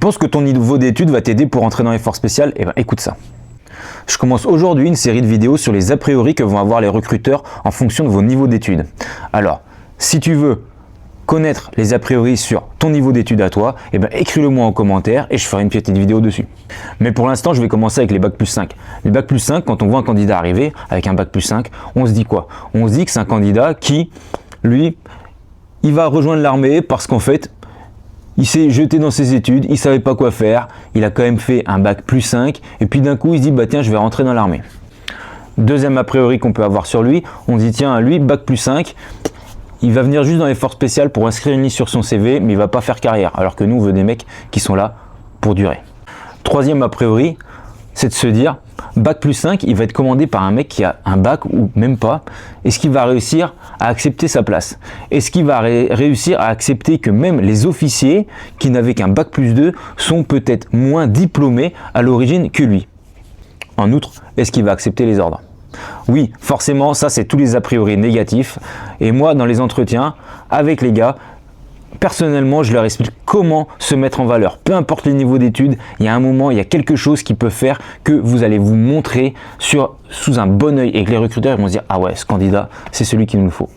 penses que ton niveau d'études va t'aider pour entrer dans les forces spéciales? Eh bien, écoute ça. Je commence aujourd'hui une série de vidéos sur les a priori que vont avoir les recruteurs en fonction de vos niveaux d'études. Alors, si tu veux connaître les a priori sur ton niveau d'études à toi, eh ben écris-le moi en commentaire et je ferai une petite vidéo dessus. Mais pour l'instant, je vais commencer avec les bac plus 5. Les bac plus 5, quand on voit un candidat arriver avec un bac plus 5, on se dit quoi? On se dit que c'est un candidat qui, lui, il va rejoindre l'armée parce qu'en fait, il s'est jeté dans ses études, il savait pas quoi faire, il a quand même fait un bac plus 5 et puis d'un coup il se dit bah tiens, je vais rentrer dans l'armée. Deuxième a priori qu'on peut avoir sur lui, on se dit tiens, lui bac plus 5, il va venir juste dans les forces spéciales pour inscrire une liste sur son CV, mais il va pas faire carrière, alors que nous on veut des mecs qui sont là pour durer. Troisième a priori, c'est de se dire bac plus 5, il va être commandé par un mec qui a un bac ou même pas. Est-ce qu'il va réussir à accepter sa place? Est-ce qu'il va réussir à accepter que même les officiers qui n'avaient qu'un bac plus 2 sont peut-être moins diplômés à l'origine que lui? En outre, est-ce qu'il va accepter les ordres? Oui, forcément, ça c'est tous les a priori négatifs. Et moi, dans les entretiens avec les gars, personnellement, je leur explique comment se mettre en valeur. Peu importe les niveaux d'études, il y a un moment, il y a quelque chose qui peut faire que vous allez vous montrer sous un bon œil et que les recruteurs vont se dire « Ah ouais, ce candidat, c'est celui qu'il nous faut ».